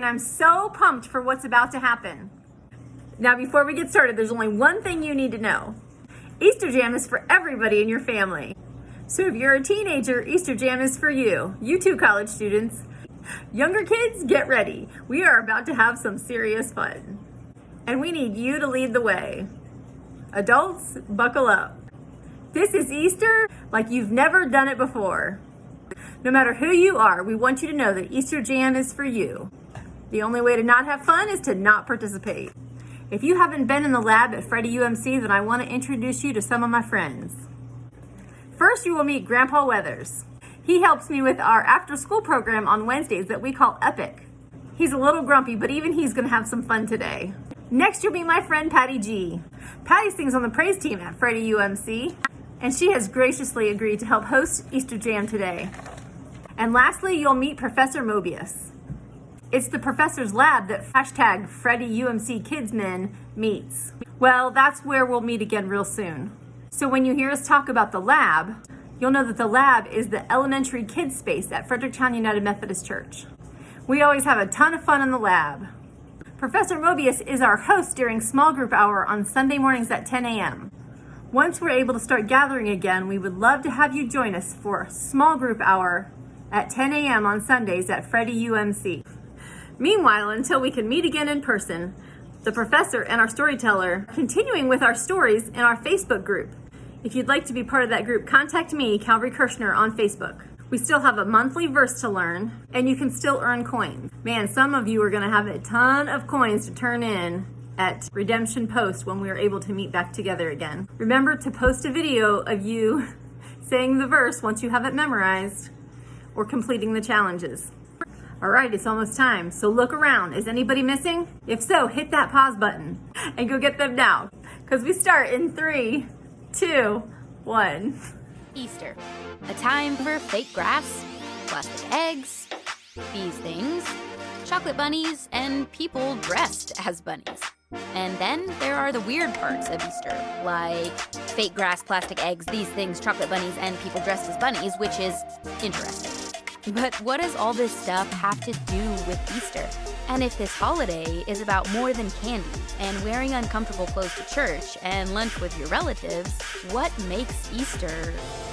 and I'm so pumped for what's about to happen. Now, before we get started, there's only one thing you need to know. Easter Jam is for everybody in your family. So if you're a teenager, Easter Jam is for you. You too, college students. Younger kids, get ready. We are about to have some serious fun. And we need you to lead the way. Adults, buckle up. This is Easter like you've never done it before. No matter who you are, we want you to know that Easter Jam is for you. The only way to not have fun is to not participate. If you haven't been in the lab at Freddie UMC, then I want to introduce you to some of my friends. First, you will meet Grandpa Weathers. He helps me with our after-school program on Wednesdays that we call Epic. He's a little grumpy, but even he's going to have some fun today. Next, you'll meet my friend Patti G. Patti sings on the praise team at Freddie UMC, and she has graciously agreed to help host Easter Jam today. And lastly, you'll meet Professor Mobius. It's the professor's lab that hashtag Freddie UMC Kidsmen meets. Well, that's where we'll meet again real soon. So when you hear us talk about the lab, you'll know that the lab is the elementary kids space at Fredericktown United Methodist Church. We always have a ton of fun in the lab. Professor Mobius is our host during small group hour on Sunday mornings at 10 a.m. Once we're able to start gathering again, we would love to have you join us for small group hour at 10 a.m. on Sundays at Freddie UMC. Meanwhile, until we can meet again in person, the professor and our storyteller are continuing with our stories in our Facebook group. If you'd like to be part of that group, contact me, Kalvari Kershner, on Facebook. We still have a monthly verse to learn, and you can still earn coins. Man, some of you are going to have a ton of coins to turn in at Redemption Post when we are able to meet back together again. Remember to post a video of you saying the verse once you have it memorized or completing the challenges. All right, it's almost time, so look around. Is anybody missing? If so, hit that pause button and go get them now, because we start in 3, 2, 1. Easter, a time for fake grass, plastic eggs, these things, chocolate bunnies, and people dressed as bunnies. And then there are the weird parts of Easter, like fake grass, plastic eggs, these things, chocolate bunnies, and people dressed as bunnies, which is interesting. But what does all this stuff have to do with Easter? And if this holiday is about more than candy and wearing uncomfortable clothes to church and lunch with your relatives, what makes Easter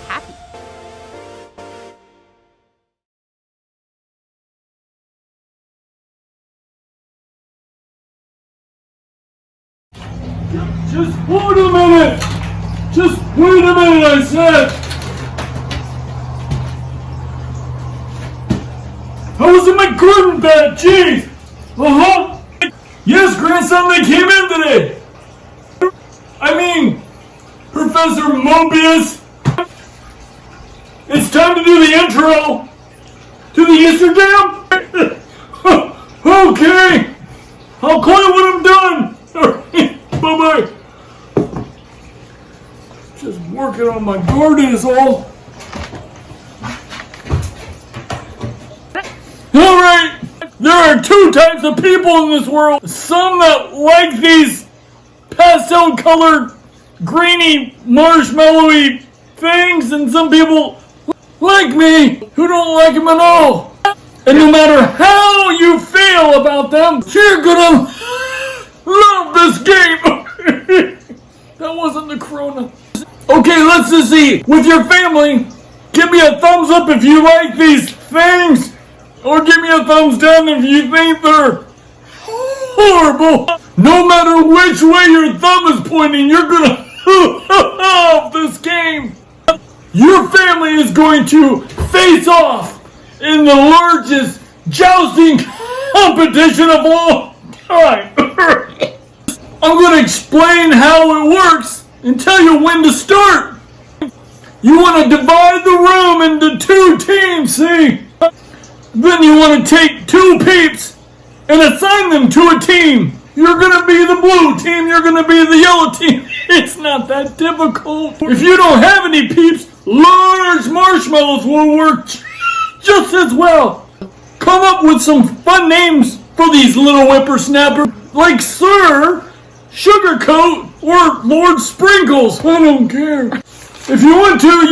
happy? Just wait a minute! Just wait a minute, I said! I was in my garden bed, jeez! Uh-huh! Yes, grandson, they came in today! I mean, Professor Mobius! It's time to do the intro to the Easter Jam! Okay! I'll call you when I'm done! Bye-bye! Just working on my garden is all. Alright, there are two types of people in this world. Some that like these pastel-colored, greeny, marshmallowy things, and some people like me who don't like them at all. And no matter how you feel about them, you're gonna love this game. That wasn't the Corona. Okay, let's just see. With your family, give me a thumbs up if you like these things. Or give me a thumbs down if you think they're horrible. No matter which way your thumb is pointing, you're gonna love this game. Your family is going to face off in the largest jousting competition of all time. I'm going to explain how it works and tell you when to start. You want to divide the room into 2 teams, see? Then you want to take 2 peeps and assign them to a team. You're going to be the blue team, you're going to be the yellow team. It's not that difficult. If you don't have any peeps, large marshmallows will work just as well. Come up with some fun names for these little whippersnappers, like Sir Sugarcoat or Lord Sprinkles. I don't care. If you want to,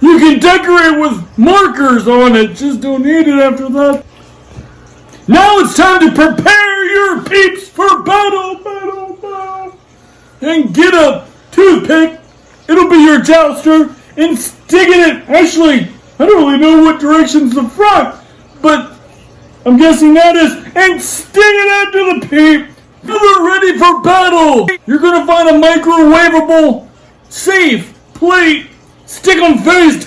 you can decorate with markers on it. Just don't eat it after that. Now it's time to prepare your peeps for battle. And get a toothpick. It'll be your jouster. And stick it in. Actually, I don't really know what direction's the front. But I'm guessing that is. And stick it into the peep. You're ready for battle. You're going to find a microwavable, safe plate. Stick them face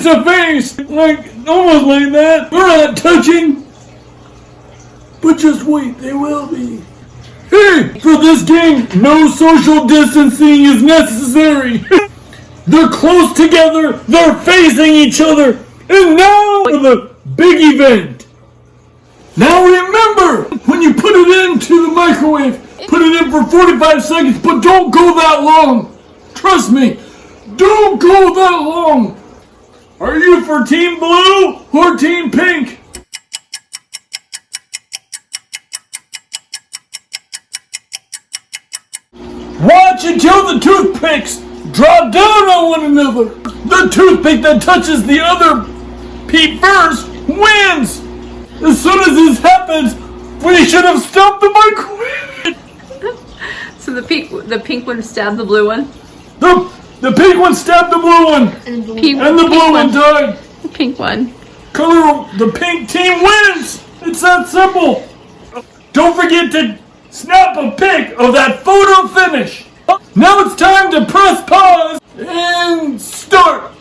to face. Like, almost like that. They're not touching. But just wait, they will be. Hey, for this game, no social distancing is necessary. They're close together, they're facing each other, and now for the big event. Now remember, when you put it into the microwave, put it in for 45 seconds, but don't go that long. Trust me, don't go that long. Are you for Team Blue or Team Pink? Watch until the toothpicks drop down on one another. The toothpick that touches the other peep first wins. As soon as this happens, we should have stopped the microwave. So the pink one stabbed the blue one? The pink one stabbed the blue one. And the blue one died. The pink one. The pink team wins. It's that simple. Don't forget to snap a pic of that photo finish. Now it's time to press pause and start.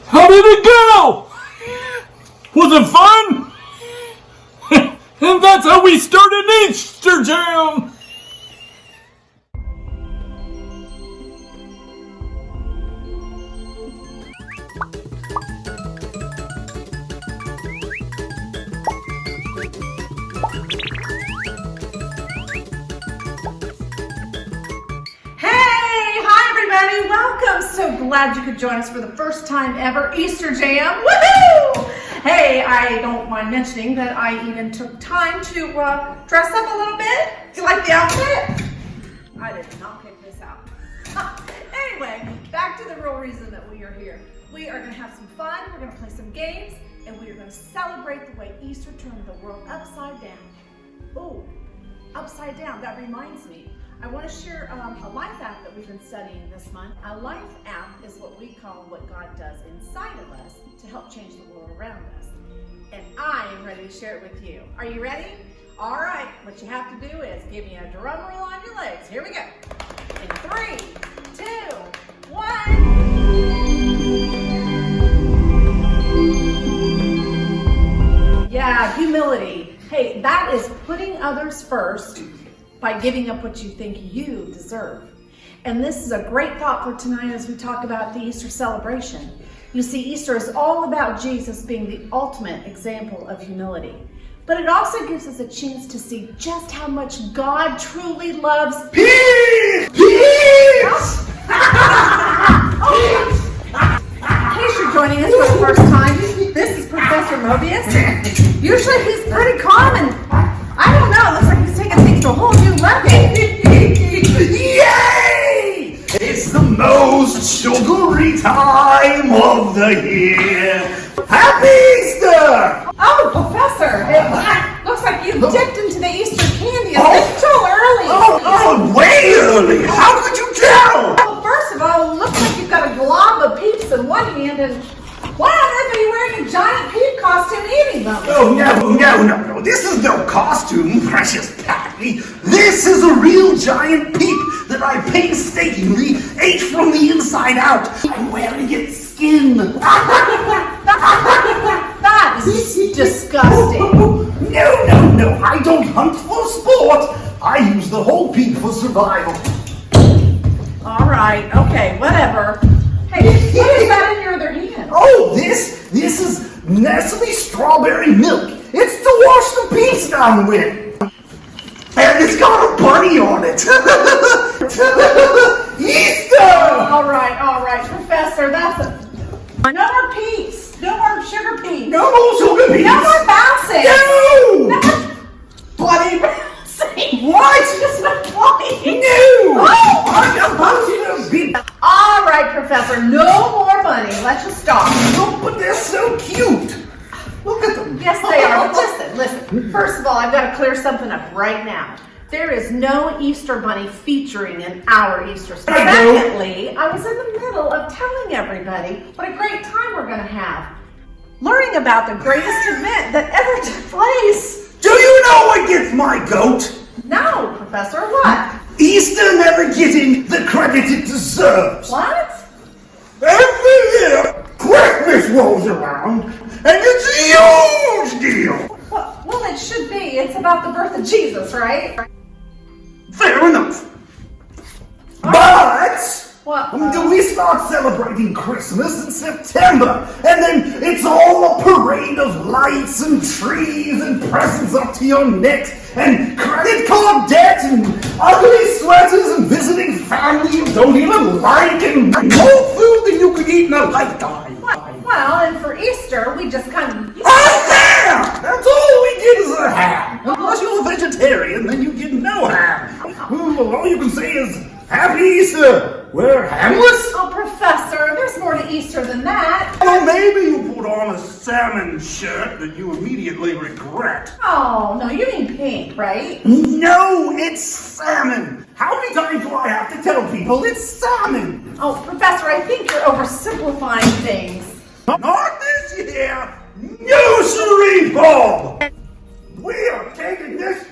How did it go? Was it fun? And that's how we started Easter Jam. Welcome! So glad you could join us for the first time ever Easter Jam. Woohoo! Hey, I don't mind mentioning that I even took time to dress up a little bit. Do you like the outfit? I did not pick this out. Anyway, back to the real reason that we are here. We are going to have some fun, we're going to play some games, and we are going to celebrate the way Easter turned the world upside down. Oh, upside down, that reminds me. I want to share a life app that we've been studying this month. A life app is what we call what God does inside of us to help change the world around us. And I am ready to share it with you. Are you ready? All right, what you have to do is give me a drum roll on your legs. Here we go. In 3, 2, 1. Yeah, humility. Hey, that is putting others first by giving up what you think you deserve. And this is a great thought for tonight as we talk about the Easter celebration. You see, Easter is all about Jesus being the ultimate example of humility. But it also gives us a chance to see just how much God truly loves peace! Peace! In case you're joining us for the first time, this is Professor Mobius. Usually he's pretty calm and I don't know, it looks like he's taking things to a whole new level. Yay! It's the most sugary time of the year. Happy Easter! Oh, Professor, it looks like you dipped into the Easter candy a bit too early. Oh, way early. How could you tell? Well, first of all, it looks like you've got a glob of peeps in one hand and why on earth are you wearing a giant peep costume eating them? Oh, no. This is no costume, precious Patti. This is a real giant peep that I painstakingly ate from the inside out. I'm wearing its skin. That is disgusting. No. I don't hunt for sport. I use the whole peep for survival. All right, okay, whatever. Hey, what is that in your other hand? Oh, this is Nestle strawberry milk. It's to wash the peeps down with. And it's got a bunny on it. Easter! All right, Professor, that's a... No more peeps. No more sugar peeps. No more sugar peeps. No more bouncing. No! No more bloody bouncing. What? Just not playing. No! Oh! I'm about to be... All right, Professor. First of all, I've got to clear something up right now. There is no Easter Bunny featuring in our Easter story. Secondly, I was in the middle of telling everybody what a great time we're going to have. Learning about the greatest event that ever took place. Do you know what gets my goat? No, Professor, what? Easter never getting the credit it deserves. What? Every year, Christmas rolls around, and it's a huge deal. Well, it should be. It's about the birth of Jesus, right? Fair enough. But What? we start celebrating Christmas in September, and then it's all a parade of lights and trees and presents up to your neck, and credit card debt and ugly sweaters and visiting family you don't even like, and more food than you could eat in a lifetime. Well, and for Easter, we just kind of... A ham! That's all we get is a ham. Unless you're a vegetarian, then you get no ham. All you can say is, Happy Easter! We're hamless? Oh, Professor, there's more to Easter than that. Well, maybe you put on a salmon shirt that you immediately regret. Oh, no, you mean pink, right? No, it's salmon. How many times do I have to tell people it's salmon? Oh, Professor, I think you're oversimplifying things. Not this year! No, siree, Bob! We are taking this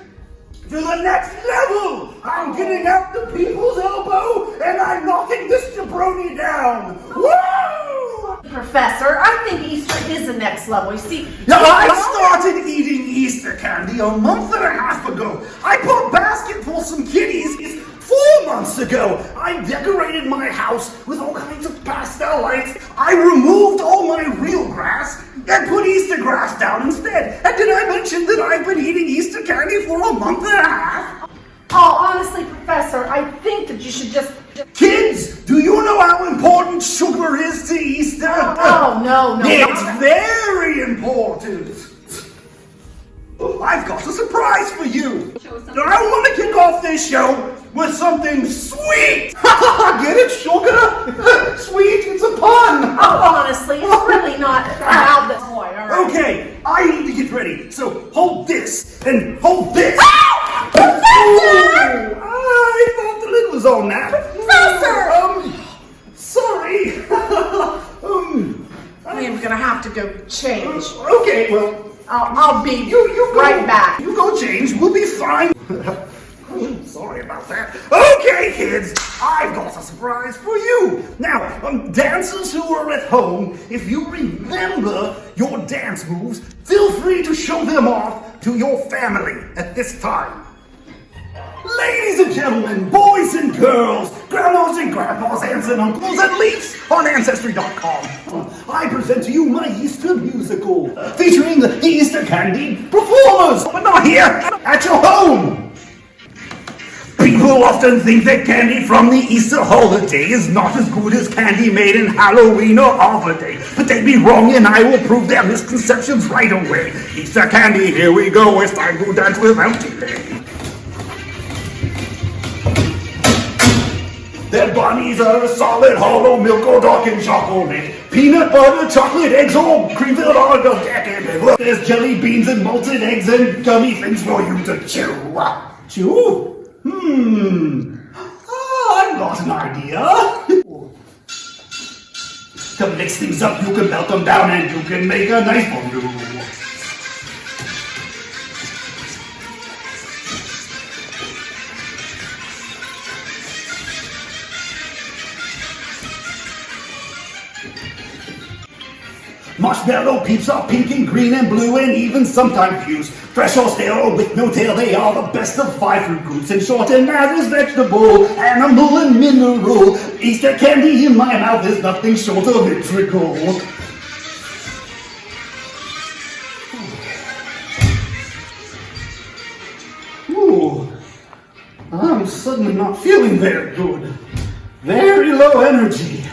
to the next level! I'm getting out the people's elbow and I'm knocking this jabroni down! Woo! Professor, I think Easter is the next level. You see, Now, I started eating Easter candy a month and a half ago. I bought a basket for some kiddies 4 months ago. I decorated my house with all kinds of pastel lights. I removed all my real grass and put Easter grass down instead. And did I mention that I've been eating Easter candy for a month and a half? oh, honestly, Professor, I think that you should just... Kids, do you know how important sugar is to Easter? Oh, no. It's very important. I've got a surprise for you. I want to kick off this show with something sweet. Get it, sugar? Sweet, it's a pun. Oh, honestly, it's really not about this boy, all right? Okay, I need to get ready. So hold this and hold this. Ow! Professor! I thought the lid was on that. Professor! Sorry. I'm gonna have to go change. Okay, well, I'll be you go, right back. You go change. We'll be fine. Sorry about that. Okay, kids, I've got a surprise for you. Now, dancers who are at home, if you remember your dance moves, feel free to show them off to your family at this time. Ladies and gentlemen, boys and girls, grandmas and grandpas, aunts and uncles, and leafs on Ancestry.com, I present to you my Easter musical, featuring the Easter candy performers, but not here, at your home. People often think that candy from the Easter holiday is not as good as candy made in Halloween or Arbor Day, but they'd be wrong, and I will prove their misconceptions right away. Easter candy, here we go, it's time to dance without delay. Their bunnies are a solid hollow milk or dark and chocolate. Peanut butter, chocolate, eggs, or cream-filled articles. Look, there's jelly beans and malted eggs and gummy things for you to chew. Chew? I've got an idea. To mix things up, you can melt them down and you can make a nice fondue. Marshmallow peeps are pink and green and blue and even sometimes fused. Fresh or stale or with no tail, they are the best of 5 fruit groups. In short, and matters vegetable, animal and mineral. Easter candy in my mouth is nothing short of integral. Ooh, I'm suddenly not feeling very good. Very low energy.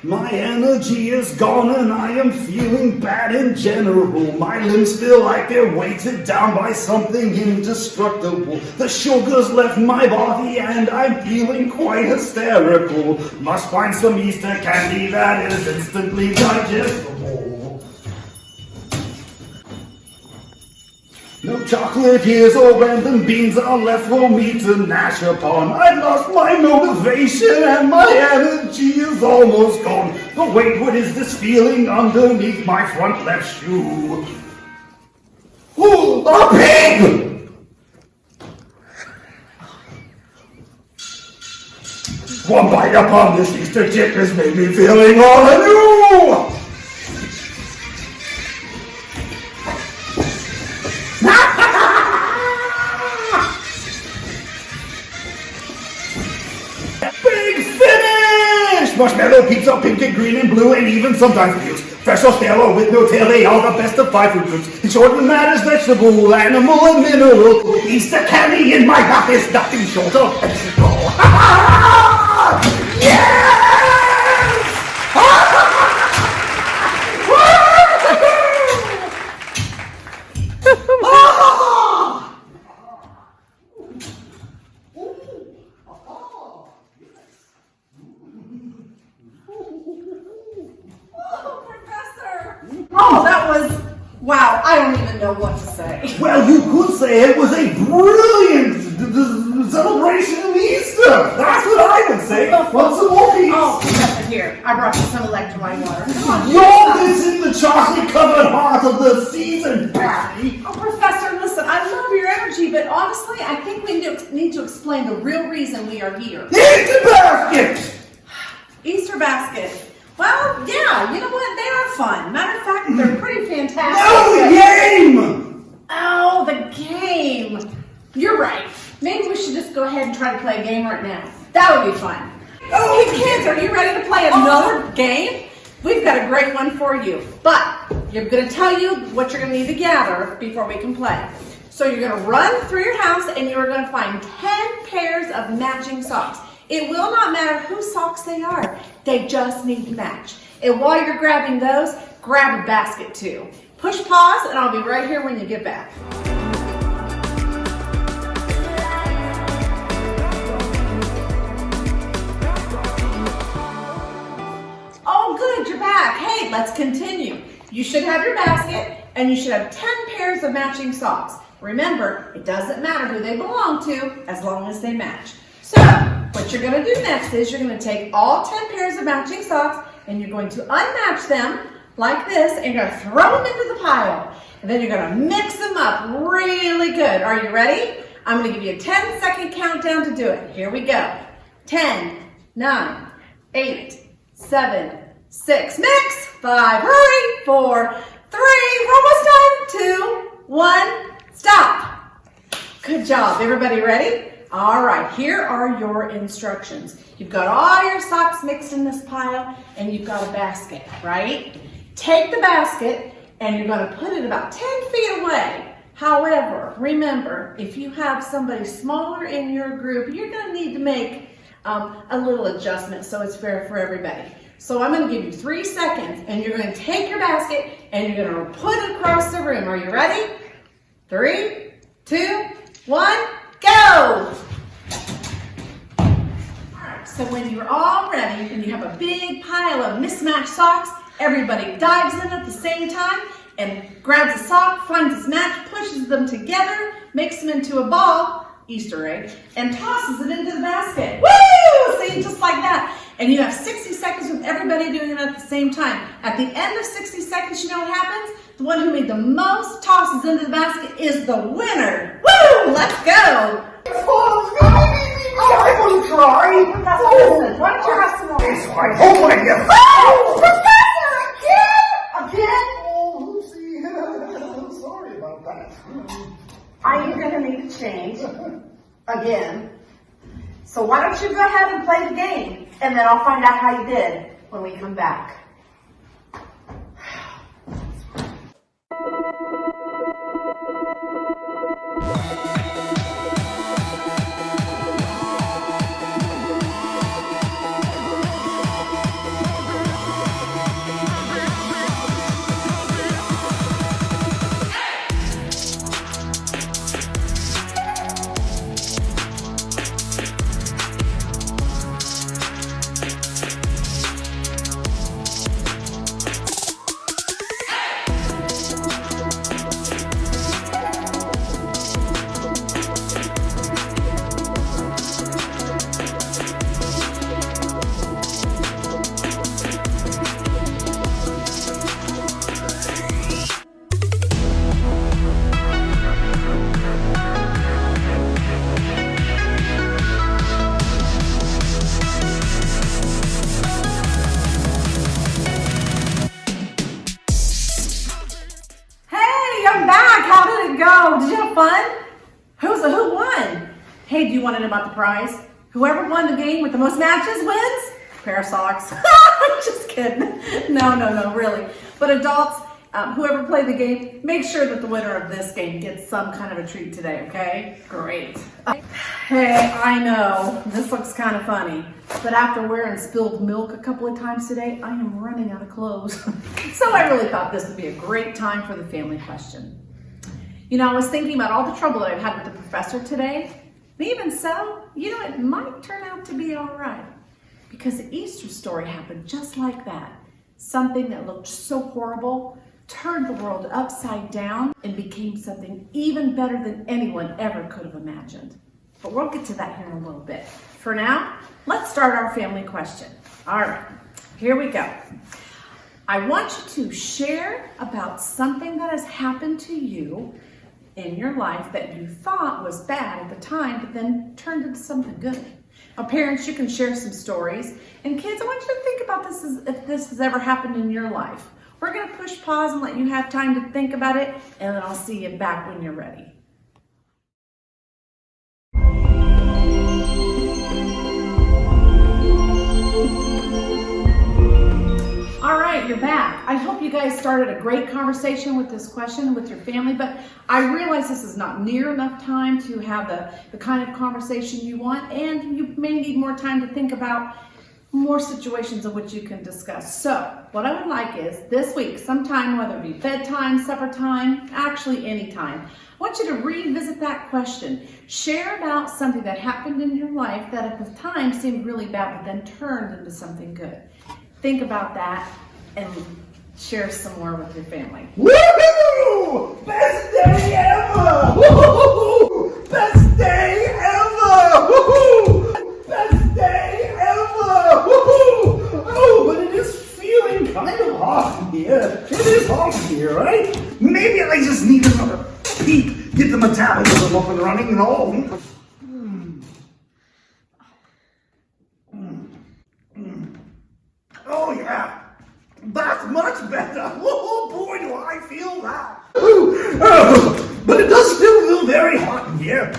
My energy is gone and I am feeling bad in general. My limbs feel like they're weighted down by something indestructible. The sugar's left my body and I'm feeling quite hysterical. Must find some Easter candy that is instantly digestible. No chocolate here, so random beans are left for me to gnash upon. I've lost my motivation and my energy is almost gone. But wait, what is this feeling underneath my front left shoe? Ooh, a pig! One bite upon this Easter chip has made me feeling all anew! Marshmallow, pizza, pink and green and blue, and even sometimes blues. Fresh or stale or with no tail, they are the best of 5 fruit groups. In short, the matters vegetable, animal, and mineral. Easter candy in my mouth is nothing short of vegetable. Yes! Oh, that was, wow, I don't even know what to say. Well, you could say it was a brilliant celebration of Easter. That's what I would say. Want some more peas? Oh, here, I brought you some electrolyte water. Come on, You're missing the chocolate-covered heart of the season, Patti. Oh, Professor, listen, I love your energy, but honestly, I think we need to explain the real reason we are here. Easter basket! Easter basket. Well, yeah, you know what? They are fun. Matter of fact, they're pretty fantastic. No, the game! Oh, the game. You're right. Maybe we should just go ahead and try to play a game right now. That would be fun. Oh, hey, kids, are you ready to play another game? We've got a great one for you. But you're going to tell you what you're going to need to gather before we can play. So you're going to run through your house and you are going to find 10 pairs of matching socks. It will not matter whose socks they are. They just need to match. And while you're grabbing those, grab a basket too. Push pause and I'll be right here when you get back. Oh good, you're back. Hey, let's continue. You should have your basket and you should have 10 pairs of matching socks. Remember, it doesn't matter who they belong to as long as they match. So, what you're going to do next is you're going to take all 10 pairs of matching socks and you're going to unmatch them like this and you're going to throw them into the pile. And then you're going to mix them up really good. Are you ready? I'm going to give you a 10-second countdown to do it. Here we go. 10, 9, 8, 7, 6, mix, 5, hurry, 4, 3, we're almost done, 2, 1, stop. Good job. Everybody ready? All right, here are your instructions. You've got all your socks mixed in this pile and you've got a basket, right? Take the basket and you're going to put it about 10 feet away. However, remember, if you have somebody smaller in your group, you're going to need to make a little adjustment so it's fair for everybody. So I'm going to give you 3 seconds and you're going to take your basket and you're going to put it across the room. Are you ready? 3, 2, 1, go! Alright, so when you're all ready and you have a big pile of mismatched socks, everybody dives in at the same time and grabs a sock, finds its match, pushes them together, makes them into a ball, Easter egg, and tosses it into the basket. Woo! See, just like that. And you have 60 seconds with everybody doing it at the same time. At the end of 60 seconds, you know what happens? The one who made the most tosses into the basket is the winner. Woo! Let's go! I will try. Listen, why don't you have some more? It's my whole idea. Oh! Professor! Again? Oh, Lucy, I'm sorry about that. Are you going to need to change again? So why don't you go ahead and play the game, and then I'll find out how you did when we come back. won? Who won? Hey, do you want to know about the prize? Whoever won the game with the most matches wins? Pair of socks. Just kidding. No, really. But adults, whoever played the game, make sure that the winner of this game gets some kind of a treat today, okay? Great. Hey, I know, this looks kind of funny, but after wearing spilled milk a couple of times today, I am running out of clothes. So I really thought this would be a great time for the family question. You know, I was thinking about all the trouble that I've had with the professor today, and even so, you know, it might turn out to be all right. Because the Easter story happened just like that. Something that looked so horrible turned the world upside down and became something even better than anyone ever could have imagined. But we'll get to that here in a little bit. For now, let's start our family question. All right, here we go. I want you to share about something that has happened to you in your life that you thought was bad at the time, but then turned into something good. Now, parents, you can share some stories. And kids, I want you to think about this as if this has ever happened in your life. We're going to push pause and let you have time to think about it, and then I'll see you back when you're ready. All right, you're back. I hope you guys started a great conversation with this question with your family, but I realize this is not near enough time to have the kind of conversation you want, and you may need more time to think about more situations in which you can discuss. So what I would like is this week, sometime, whether it be bedtime, supper time, actually any time, I want you to revisit that question. Share about something that happened in your life that at the time seemed really bad, but then turned into something good. Think about that and share some more with your family. Woohoo! Best day ever! Woohoo! Best day ever! Woohoo! Best day ever! Woohoo! Oh, but it is feeling kind of hot in here. It is hot in here, right? Maybe I just need another peek. Get the metabolism up and running and all. Oh yeah, that's much better. Oh boy, do I feel that. Oh, but it does still feel very hot in here.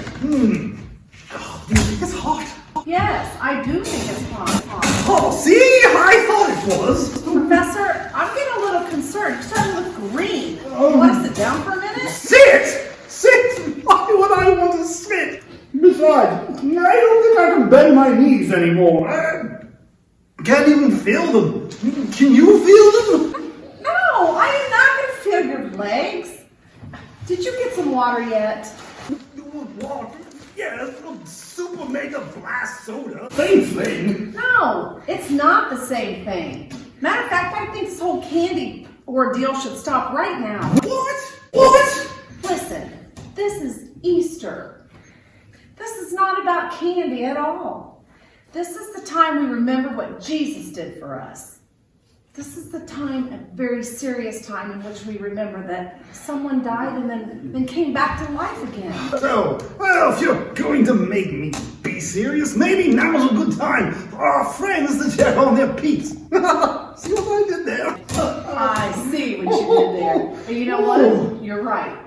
Oh, do you think it's hot? Yes, I do think it's hot. Oh, see, I thought it was. Professor, I'm getting a little concerned. You're starting to look green. You want to sit down for a minute? Sit! Why would I want to sit? Besides, I don't think I can bend my knees anymore. I can't even feel them. Can you feel them? No, I am not going to feel your legs. Did you get some water yet? Water? Yes, super mega blast soda. Same thing. No, it's not the same thing. Matter of fact, I think this whole candy ordeal should stop right now. What? Listen, this is Easter. This is not about candy at all. This is the time we remember what Jesus did for us. This is the time, a very serious time, in which we remember that someone died and then came back to life again. So, well, if you're going to make me be serious, maybe now's a good time for our friends to check on their peeps. See what I did there? I see what you did there. But you know what? You're right.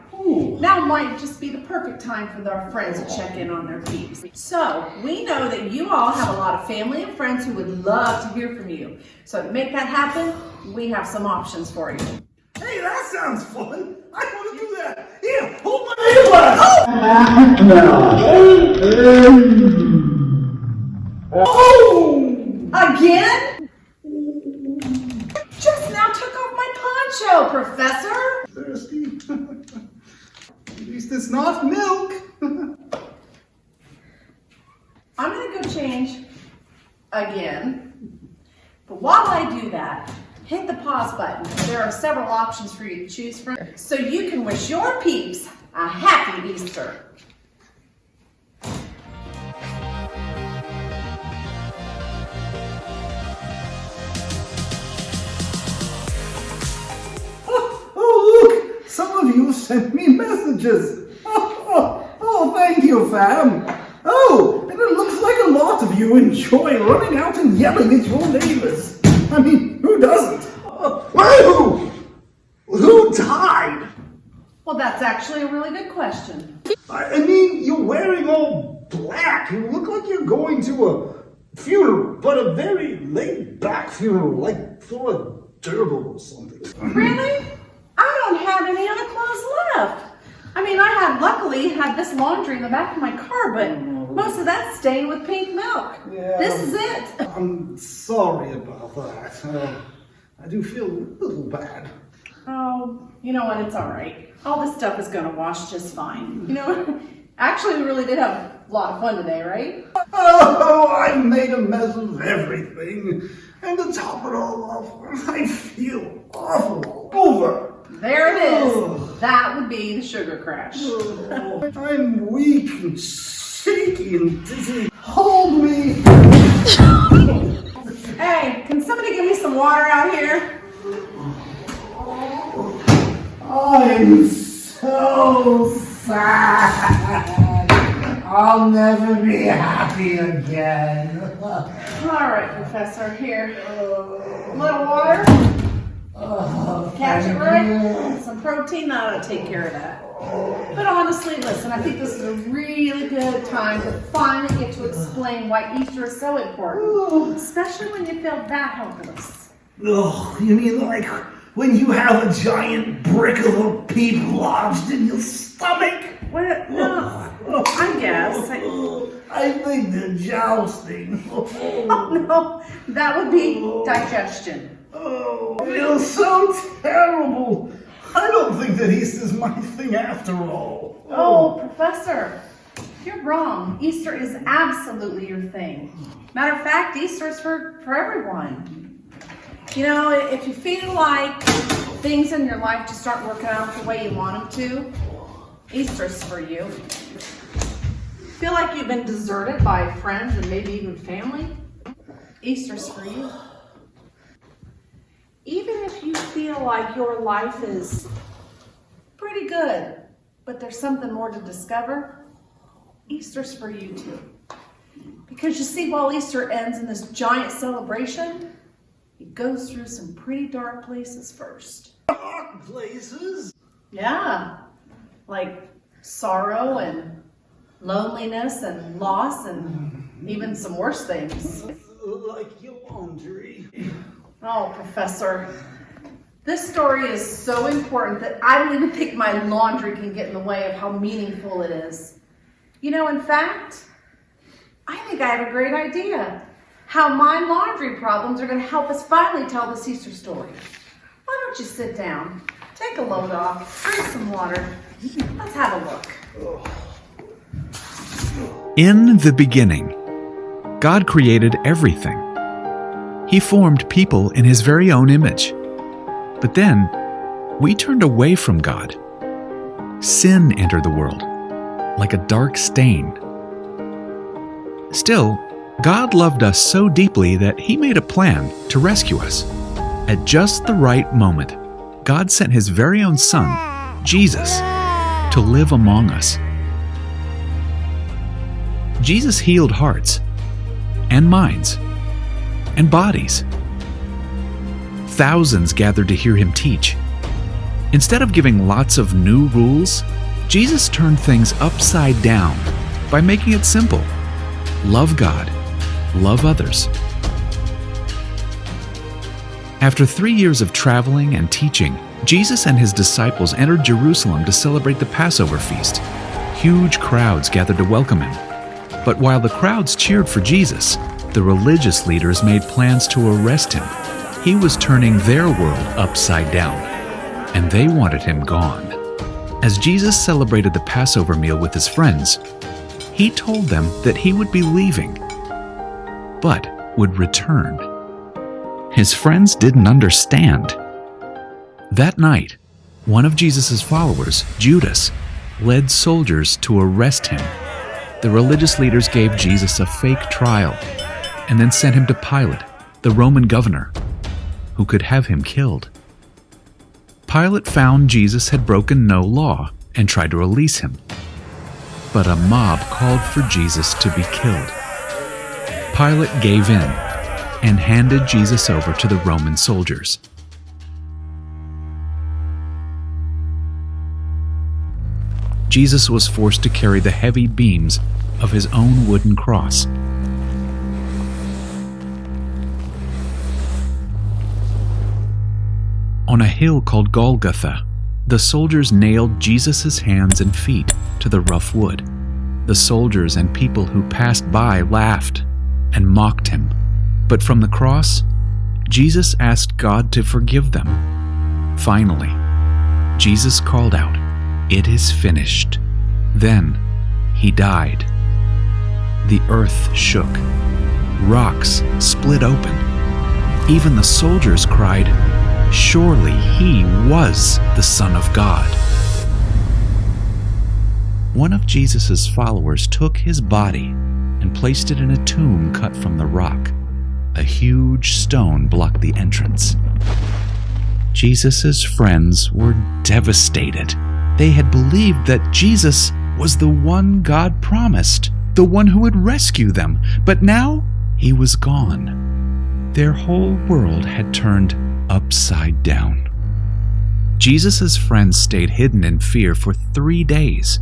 Now might just be the perfect time for our friends to check in on their peeps. So, we know that you all have a lot of family and friends who would love to hear from you. So to make that happen, we have some options for you. Hey, that sounds fun. I want to do that. Here, hold my earbuds. Again? Just now took off my poncho, Professor. Thirsty. At least it's not milk. I'm going to go change again. But while I do that, hit the pause button. There are several options for you to choose from, so you can wish your peeps a happy Easter. Oh, look! Some of you sent me messages. Oh, thank you, fam. Oh, and it looks like a lot of you enjoy running out and yelling at your neighbors. I mean, who doesn't? Who died? Well, that's actually a really good question. I mean, you're wearing all black. You look like you're going to a funeral, but a very laid-back funeral, like for a gerbil or something. Really? I don't have any other clothes left. I mean, I luckily had this laundry in the back of my car, but most of that's stained with pink milk. Yeah, This is it. I'm sorry about that. I do feel a little bad. Oh, you know what? It's all right. All this stuff is going to wash just fine. You know, actually, we really did have a lot of fun today, right? Oh, I made a mess of everything. And to top it all off, I feel awful all over. There it is. That would be the sugar crash. Oh, I'm weak and shaky and dizzy. Hold me. Hey, can somebody give me some water out here? I'm so sad. I'll never be happy again. All right, Professor, here. A little water. Catch it right. Some protein, that'll take care of that. But honestly, listen, I think this is a really good time to finally get to explain why Easter is so important, especially when you feel that helpless. Oh, you mean like when you have a giant brick of a peep lodged in your stomach? What? No, I guess. I think they're jousting. Oh, no, that would be digestion. Oh, I feel so terrible. I don't think that Easter's my thing after all. Oh, Professor, you're wrong. Easter is absolutely your thing. Matter of fact, Easter is for everyone. You know, if you feel like things in your life just aren't working out the way you want them to, Easter's for you. Feel like you've been deserted by friends and maybe even family? Easter's for you. Even if you feel like your life is pretty good, but there's something more to discover, Easter's for you too. Because you see, while Easter ends in this giant celebration, it goes through some pretty dark places first. Dark places? Yeah, like sorrow and loneliness and loss and even some worse things. Like your laundry. Oh, Professor, this story is so important that I don't even think my laundry can get in the way of how meaningful it is. You know, in fact, I think I have a great idea. How my laundry problems are going to help us finally tell this Easter story. Why don't you sit down, take a load off, drink some water. Let's have a look. In the beginning, God created everything. He formed people in His very own image. But then, we turned away from God. Sin entered the world, like a dark stain. Still, God loved us so deeply that He made a plan to rescue us. At just the right moment, God sent His very own Son, Jesus, to live among us. Jesus healed hearts and minds and bodies. Thousands gathered to hear Him teach. Instead of giving lots of new rules, Jesus turned things upside down by making it simple. Love God, love others. After 3 years of traveling and teaching, Jesus and His disciples entered Jerusalem to celebrate the Passover feast. Huge crowds gathered to welcome Him. But while the crowds cheered for Jesus, the religious leaders made plans to arrest Him. He was turning their world upside down, and they wanted Him gone. As Jesus celebrated the Passover meal with His friends, He told them that He would be leaving, but would return. His friends didn't understand. That night, one of Jesus' followers, Judas, led soldiers to arrest Him. The religious leaders gave Jesus a fake trial and then sent Him to Pilate, the Roman governor, who could have Him killed. Pilate found Jesus had broken no law and tried to release Him. But a mob called for Jesus to be killed. Pilate gave in and handed Jesus over to the Roman soldiers. Jesus was forced to carry the heavy beams of his own wooden cross. On a hill called Golgotha, the soldiers nailed Jesus' hands and feet to the rough wood. The soldiers and people who passed by laughed and mocked him. But from the cross, Jesus asked God to forgive them. Finally, Jesus called out, "It is finished." Then he died. The earth shook. Rocks split open. Even the soldiers cried, "Surely he was the Son of God." One of Jesus' followers took his body and placed it in a tomb cut from the rock. A huge stone blocked the entrance. Jesus' friends were devastated. They had believed that Jesus was the one God promised, the one who would rescue them, but now he was gone. Their whole world had turned upside down. Jesus' friends stayed hidden in fear for 3 days.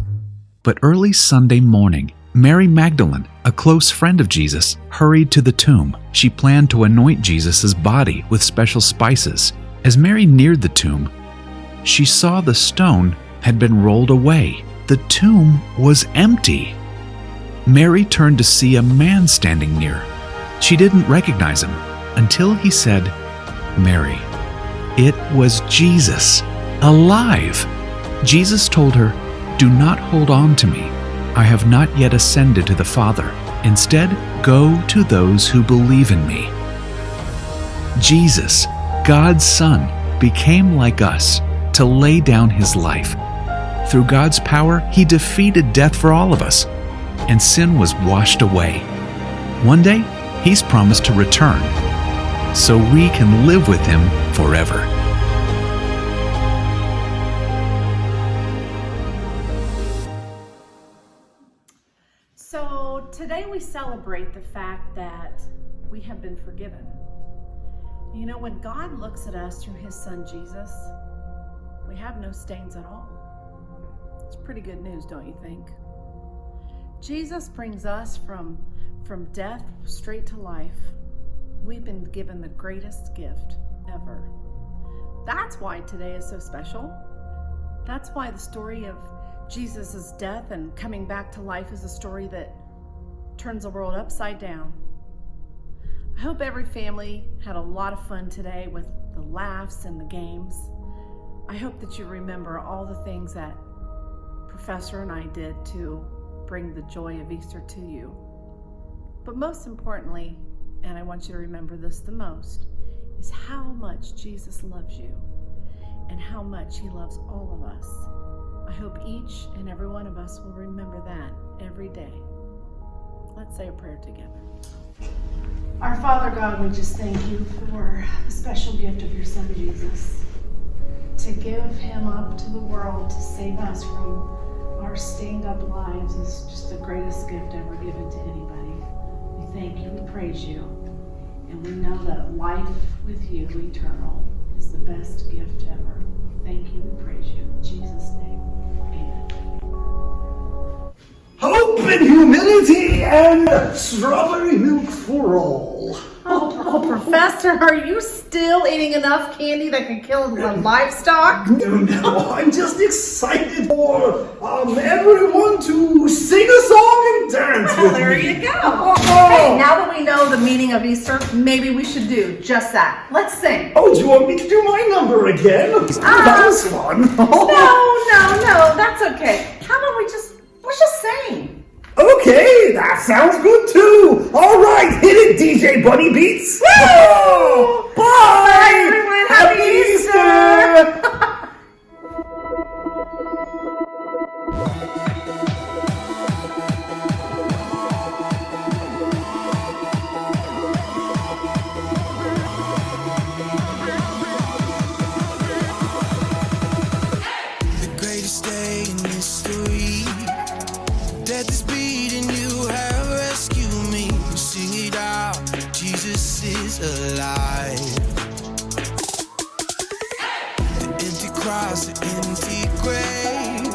But early Sunday morning, Mary Magdalene, a close friend of Jesus, hurried to the tomb. She planned to anoint Jesus' body with special spices. As Mary neared the tomb, she saw the stone had been rolled away. The tomb was empty. Mary turned to see a man standing near. She didn't recognize him until he said, "Mary." It was Jesus, alive. Jesus told her, "Do not hold on to me. I have not yet ascended to the Father. Instead, go to those who believe in me." Jesus, God's Son, became like us to lay down his life. Through God's power, he defeated death for all of us, and sin was washed away. One day, he's promised to return, so we can live with him forever. So today we celebrate the fact that we have been forgiven. You know, when God looks at us through his son Jesus, we have no stains at all. It's pretty good news, don't you think? Jesus brings us from death straight to life. We've been given the greatest gift ever. That's why today is so special. That's why the story of Jesus' death and coming back to life is a story that turns the world upside down. I hope every family had a lot of fun today with the laughs and the games. I hope that you remember all the things that Professor and I did to bring the joy of Easter to you. But most importantly, and I want you to remember this the most, is how much Jesus loves you and how much he loves all of us. I hope each and every one of us will remember that every day. Let's say a prayer together. Our Father God, we just thank you for the special gift of your Son Jesus. To give him up to the world to save us from our stained up lives is just the greatest gift ever given to anybody. We thank you, we praise you, and we know that life with you, eternal, is the best gift ever. Thank you, we praise you. In Jesus' name, amen. Hope and humility and strawberry milk for all. Oh, Professor, are you still eating enough candy that can kill the livestock? No, I'm just excited for everyone to sing a song and dance with There me. you go. Hey, now that we know the meaning of Easter, maybe we should do just that. Let's sing. Oh, do you want me to do my number again? That was fun. No, that's okay. How about let's just sing. Okay, that sounds good too. All right, hit it, DJ Bunny Beats. Woo! Bye. Bye, everyone. Happy Easter. The greatest day in history. Death is beating, you have rescued me. Sing it out, Jesus is alive. The empty cross, the empty grave,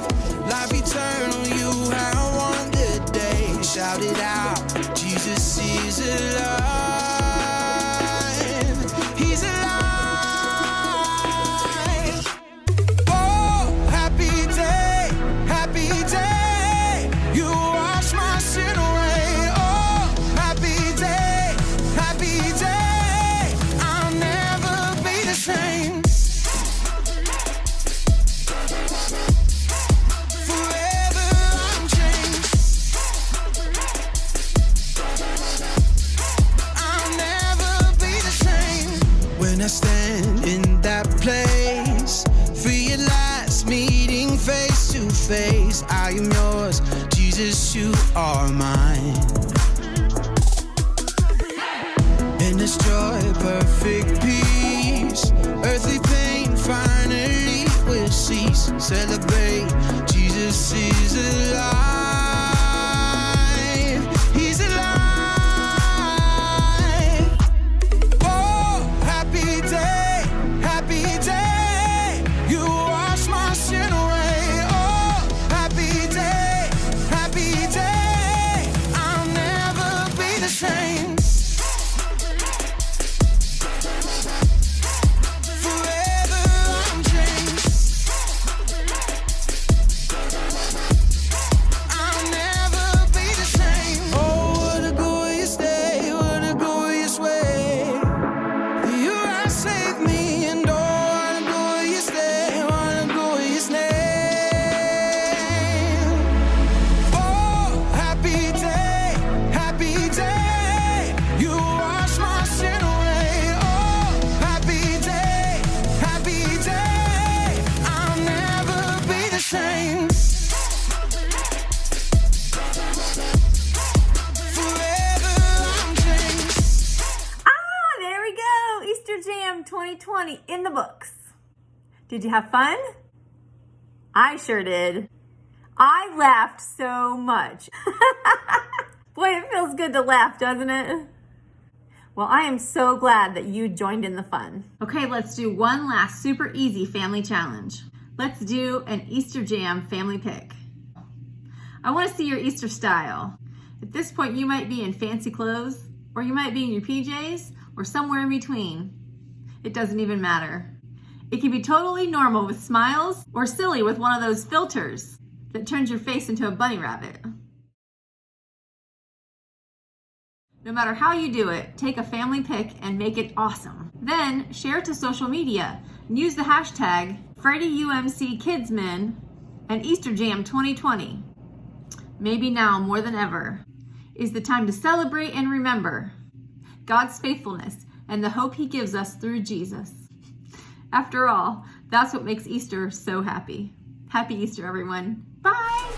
life eternal. shout it out. Jesus is alive. He's alive. Oh, happy day, happy day. You wash my sin away. Oh, happy day, happy day. I'll never be the same. I stand in that place, realize meeting face to face. I am yours, Jesus, you are mine. In this joy, perfect peace, earthly pain finally will cease. Celebrate, Jesus is alive. He's alive. Jam 2020 in the books. Did you have fun? I sure did. I laughed so much. Boy, it feels good to laugh, doesn't it? Well, I am so glad that you joined in the fun. Okay, let's do one last super easy family challenge. Let's do an Easter Jam family pick. I want to see your Easter style. At this point, you might be in fancy clothes, or you might be in your PJs, or somewhere in between. It doesn't even matter. It can be totally normal with smiles, or silly with one of those filters that turns your face into a bunny rabbit. No matter how you do it, take a family pic and make it awesome. Then share it to social media and use the hashtag FreddieUMCKidsmen and Easter Jam 2020. Maybe now more than ever is the time to celebrate and remember God's faithfulness and the hope he gives us through Jesus. After all, that's what makes Easter so happy. Happy Easter, everyone. Bye!